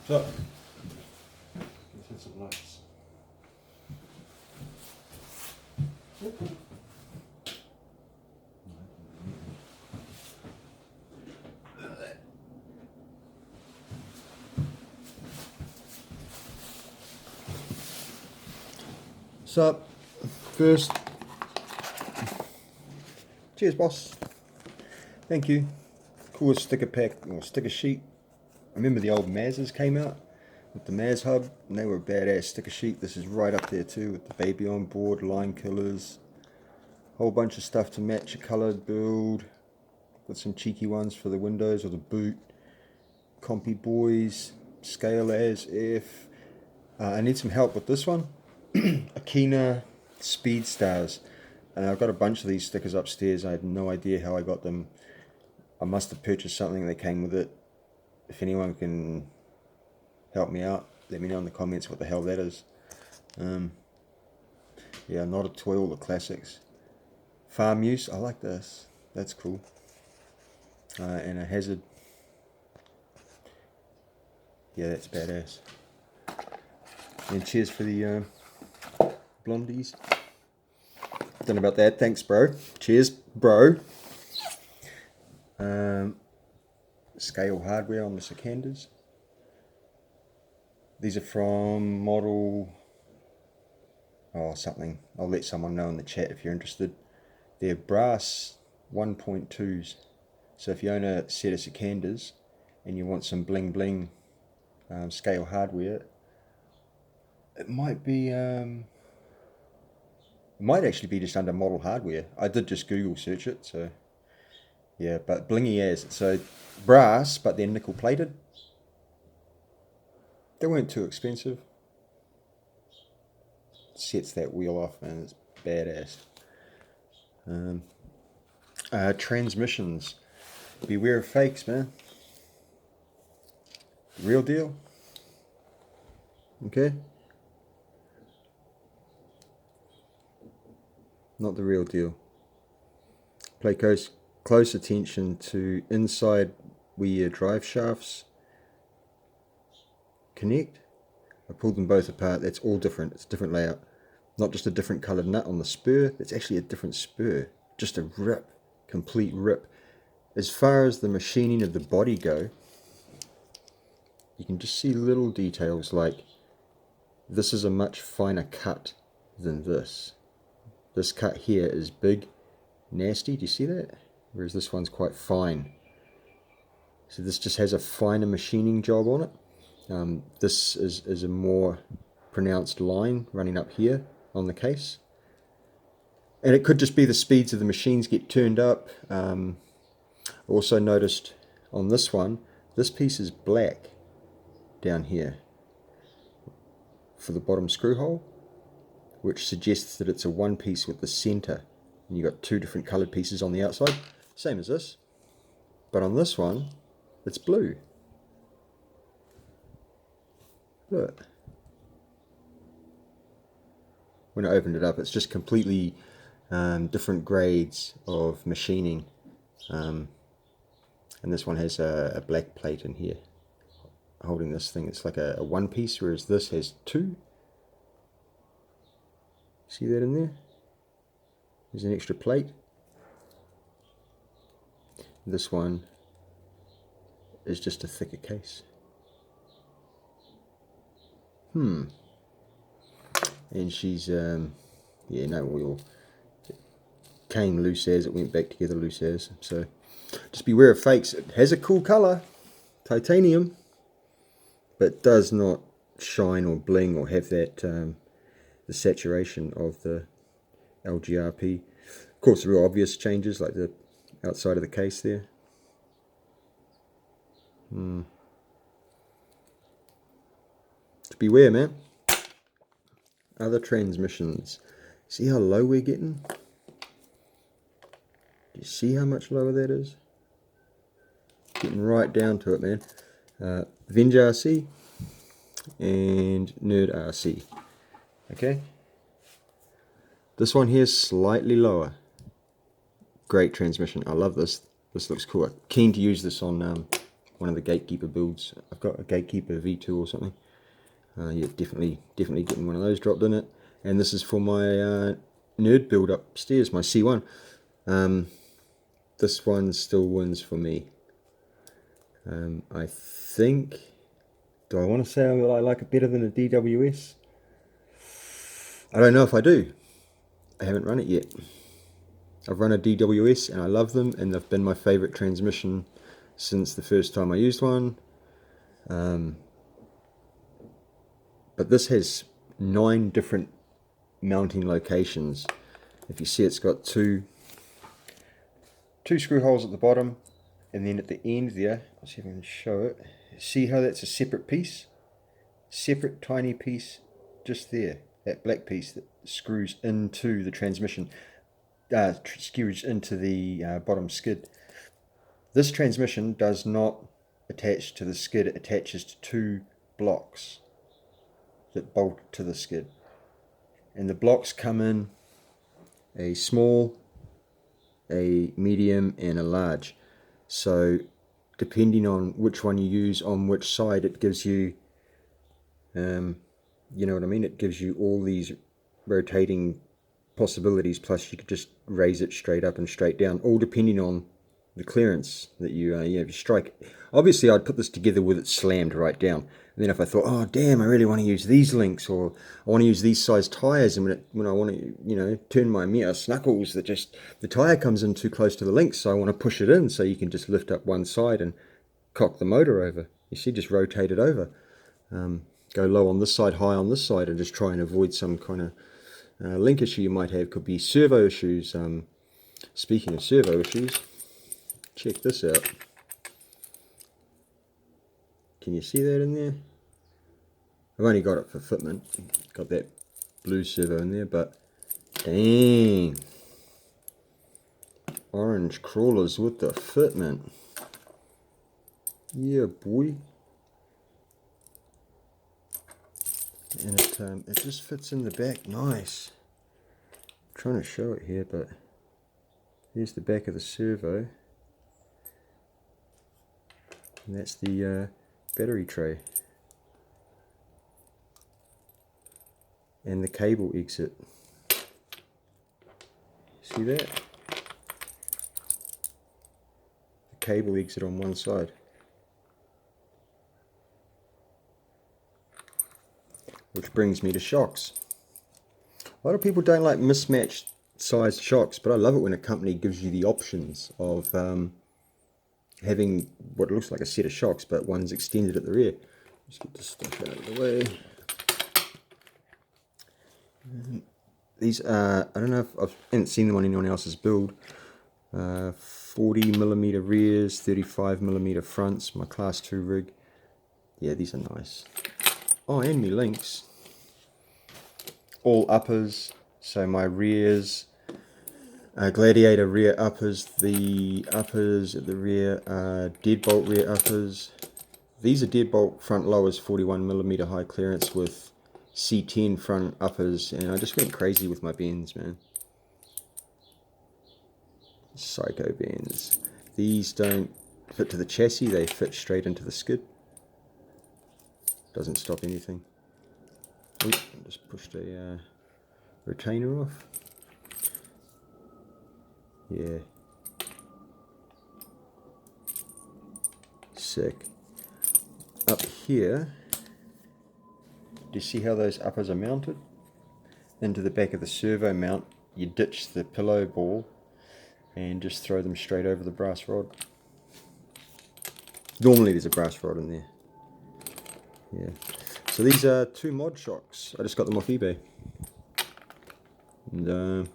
So, let's hit some lights. So, first, cheers, boss. Thank you. Coolest sticker pack or sticker sheet. I remember the old Mazes came out with the Maz Hub, and they were a badass sticker sheet. This is right up there too, with the baby on board, line killers, whole bunch of stuff to match a coloured build. Got some cheeky ones for the windows or the boot. Compy boys, scale as if. I need some help with this one. Akina Speed Stars. And I've got a bunch of these stickers upstairs. I have no idea how I got them. I must have purchased something that came with it. If anyone can help me out, let me know in the comments what the hell that is. Yeah, not a toy, all the classics. Farm use, I like this. That's cool. And a hazard. Yeah, that's badass. And cheers for the blondies. Don't know about that. Thanks, bro. Cheers, bro. Scale hardware on the Sikandars. These are from model something. I'll let someone know in the chat if you're interested. They're brass 1.2s. So if you own a set of Sikandars and you want some bling bling scale hardware, it might be it might actually be just under model hardware. I did just Google search it, so yeah, but blingy as. So brass, but they're nickel plated. They weren't too expensive. Sets that wheel off, and it's badass. Transmissions. Beware of fakes, man. Real deal. Okay. Not the real deal. Play close attention to inside where your drive shafts connect. I pulled them both apart. That's all different. It's a different layout. Not just a different coloured nut on the spur. It's actually a different spur. Just a rip. Complete rip. As far as the machining of the body go, you can just see little details like this is a much finer cut than this. This cut here is big, nasty. Do you see that? Whereas this one's quite fine. So this just has a finer machining job on it. This is a more pronounced line running up here on the case. And it could just be the speeds of the machines get turned up. Also noticed on this one, this piece is black down here for the bottom screw hole, which suggests that it's a one piece with the center. And you've got two different colored pieces on the outside, same as this. But on this one, it's blue. Look. When I opened it up, it's just completely different grades of machining. And this one has a black plate in here holding this thing. It's like a one piece, whereas this has two. See that in there? There's an extra plate. This one is just a thicker case. And she's yeah, no wheel. It came loose as, it went back together loose as. So just beware of fakes. It has a cool color, titanium, but does not shine or bling or have that the saturation of the LGRP. Of course, the real obvious changes like the outside of the case there. Just beware, man. Other transmissions. See how low we're getting? Do you see how much lower that is? Getting right down to it, man. Venge RC and Nerd RC. Okay. This one here is slightly lower. Great transmission. I love this. This looks cool. I'm keen to use this on one of the Gatekeeper builds. I've got a Gatekeeper V2 or something. Yeah, definitely getting one of those dropped in it. And this is for my nerd build upstairs, my C1. This one still wins for me. I think, do I want to say I like it better than a DWS? I don't know if I do. I haven't run it yet. I've run a DWS and I love them, and they've been my favorite transmission since the first time I used one. But this has 9 different mounting locations. If you see, it's got two screw holes at the bottom, and then at the end there, I'll see if I can show it. See how that's a separate piece? Separate tiny piece just there. That black piece that screws into the transmission, screws into the bottom skid. This transmission does not attach to the skid, it attaches to 2 blocks that bolt to the skid. And the blocks come in a small, a medium, and a large. So depending on which one you use on which side, it gives you, you know what I mean? It gives you all these rotating possibilities, plus you could just raise it straight up and straight down, all depending on the clearance that you strike. Obviously, I'd put this together with it slammed right down. And then if I thought, oh damn, I really want to use these links, or I want to use these size tires, and when I want to, turn my Miata Snuckles, the tire comes in too close to the links, so I want to push it in, so you can just lift up one side and cock the motor over. You see, just rotate it over. Go low on this side, high on this side, and just try and avoid some kind of link issue you might have. Could be servo issues. Speaking of servo issues, check this out. Can you see that in there? I've only got it for fitment. Got that blue servo in there, but dang. Orange crawlers with the fitment. Yeah, boy. And it just fits in the back nice. I'm trying to show it here, but here's the back of the servo. And that's the battery tray. And the cable exit. See that? The cable exit on one side. Which brings me to shocks. A lot of people don't like mismatched sized shocks, but I love it when a company gives you the options of having what looks like a set of shocks, but one's extended at the rear. Just get this stuff out of the way. These are, I don't know if I haven't seen them on anyone else's build. 40mm rears, 35mm fronts, my class 2 rig. Yeah, these are nice. Oh, and me links. All uppers, so my rears, Gladiator rear uppers. The uppers at the rear are deadbolt rear uppers. These are deadbolt front lowers, 41mm high clearance with C10 front uppers, and I just went crazy with my bends, man. Psycho bends. These don't fit to the chassis, they fit straight into the skid. Doesn't stop anything. Ooh, I just pushed a retainer off. Yeah. Sick. Up here, do you see how those uppers are mounted? Into the back of the servo mount, you ditch the pillow ball and just throw them straight over the brass rod. Normally there's a brass rod in there. Yeah. So these are 2 mod shocks. I just got them off eBay. And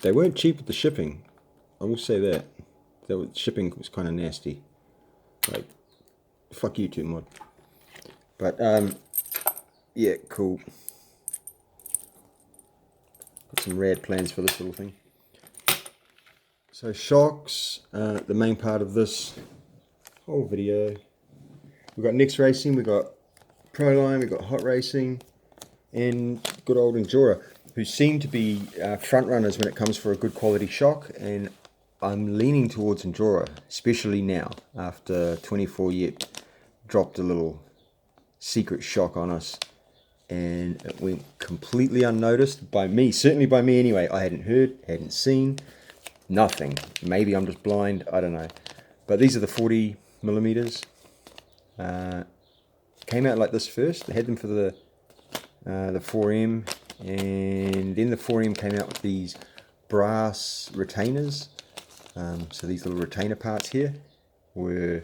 they weren't cheap with the shipping. I will say that. Shipping was kind of nasty. Like, fuck you 2 mod. But yeah, cool. Got some rad plans for this little thing. So shocks, the main part of this whole video. We've got Next Racing, we've got Proline, we've got Hot Racing, and good old Endura, who seem to be front runners when it comes for a good quality shock. And I'm leaning towards Endura, especially now after 24 Yep dropped a little secret shock on us, and it went completely unnoticed by me, certainly by me anyway. I hadn't heard, hadn't seen, nothing. Maybe I'm just blind, I don't know. But these are the 40 millimeters. Came out like this first. I had them for the 4M, and then the 4M came out with these brass retainers. So these little retainer parts here were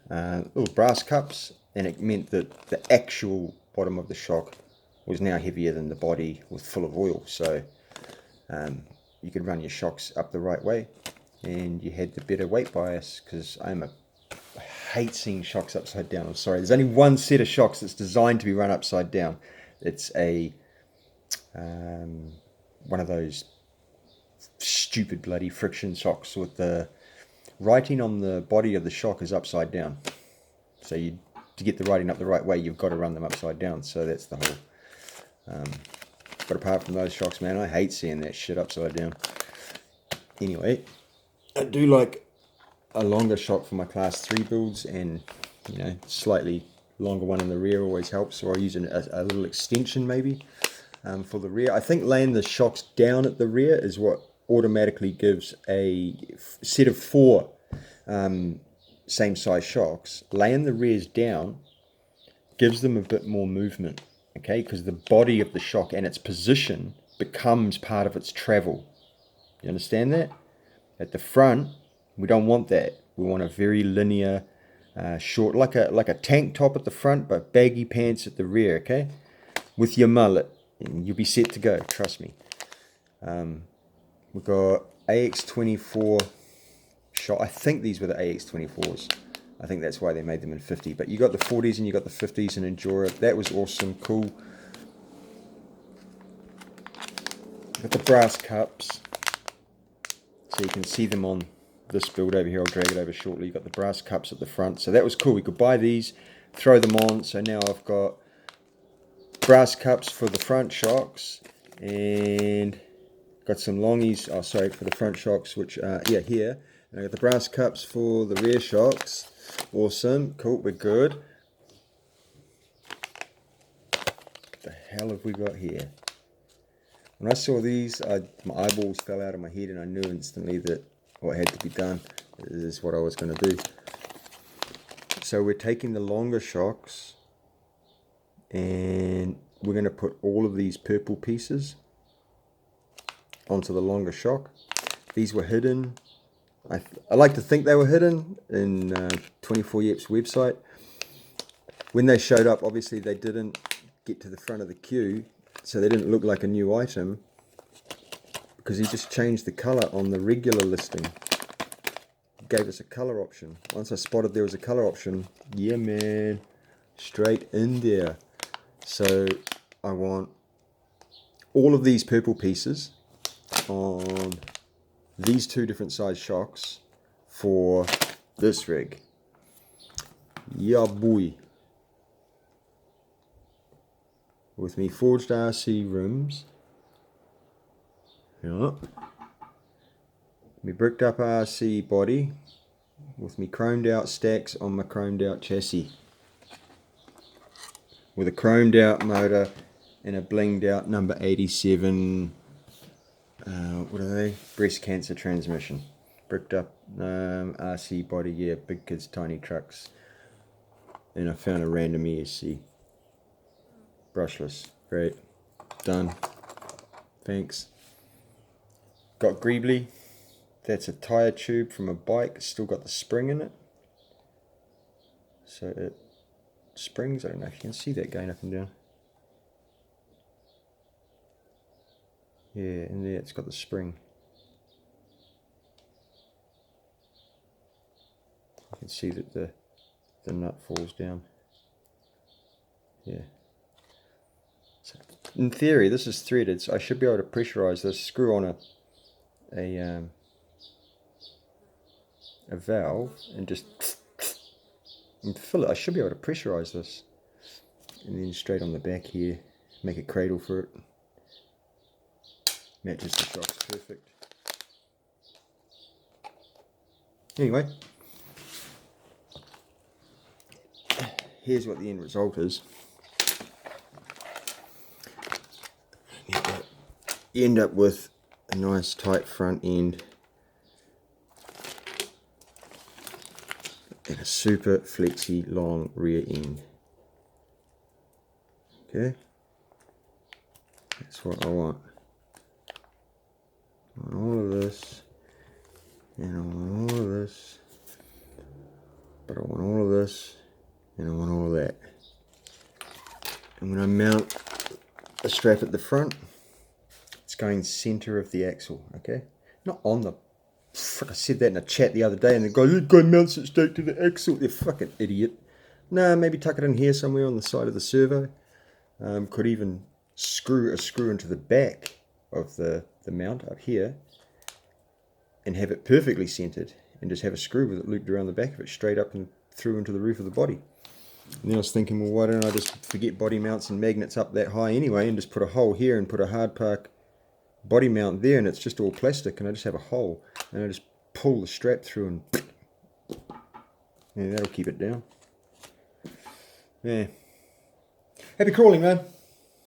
little brass cups, and it meant that the actual bottom of the shock was now heavier than the body was full of oil. So you could run your shocks up the right way, and you had the better weight bias, because I hate seeing shocks upside down. I'm sorry. There's only one set of shocks that's designed to be run upside down. It's a one of those stupid bloody friction shocks with the writing on the body of the shock is upside down. So to get the writing up the right way, you've got to run them upside down. So that's the whole. But apart from those shocks, man, I hate seeing that shit upside down. Anyway, I do like a longer shock for my class 3 builds, and slightly longer one in the rear always helps. So I use a little extension maybe for the rear. I think laying the shocks down at the rear is what automatically gives a set of 4 same size shocks. Laying the rears down gives them a bit more movement, okay, because the body of the shock and its position becomes part of its travel. You understand that? At the front, we don't want that. We want a very linear, short, like a tank top at the front, but baggy pants at the rear, okay? With your mullet, and you'll be set to go, trust me. We've got AX24 shot. I think these were the AX24s. I think that's why they made them in 50. But you got the 40s and you got the 50s in Endura. That was awesome, cool. Got the brass cups, so you can see them on this build over here. I'll drag it over shortly. You got the brass cups at the front, so that was cool. We could buy these, throw them on. So now I've got brass cups for the front shocks, and got some longies, for the front shocks, which here. And I got the brass cups for the rear shocks. Awesome, cool, we're good. What the hell have we got here? When I saw these, my eyeballs fell out of my head, and I knew instantly that what had to be done is what I was going to do. So we're taking the longer shocks, and we're going to put all of these purple pieces onto the longer shock. These were hidden. I like to think they were hidden in 24 Yep's website. When they showed up, obviously they didn't get to the front of the queue, so they didn't look like a new item, because he just changed the color on the regular listing. Gave us a color option. Once I spotted there was a color option, yeah man, straight in there. So I want all of these purple pieces on these 2 different size shocks for this rig. Yeah boy. With me forged RC rims. Yeah. Me bricked up RC body with me chromed out stacks on my chromed out chassis. With a chromed out motor and a blinged out number 87 what are they? Breast cancer transmission. Bricked up RC body, yeah, big kids, tiny trucks. And I found a random ESC. Brushless. Great. Done. Thanks. Got greebly. That's a tyre tube from a bike. It's still got the spring in it. So it springs. I don't know if you can see that going up and down. Yeah, and there it's got the spring. You can see that the nut falls down. Yeah. So in theory, this is threaded, so I should be able to pressurize this. Screw on a valve and just fill it. I should be able to pressurize this, and then straight on the back here, make a cradle for it. Matches the shocks perfect. Anyway, here's what the end result is. You end up with a nice tight front end and a super flexy long rear end. Okay, that's what I want. I want all of this, and I want all of this, but I want all of this, and I want all of that. And when I mount a strap at the front, it's going center of the axle, okay? Not on the... Frick, I said that in a chat the other day, and the guy mounts it straight to the axle. You fucking idiot. Nah, maybe tuck it in here somewhere on the side of the servo. Could even screw a screw into the back of the mount up here and have it perfectly centered, and just have a screw with it looped around the back of it straight up and through into the roof of the body. And then I was thinking, well, why don't I just forget body mounts and magnets up that high anyway, and just put a hole here and put a hard park body mount there, and it's just all plastic, and I just have a hole, and I just pull the strap through, and yeah, that'll keep it down. Yeah. Happy crawling, man.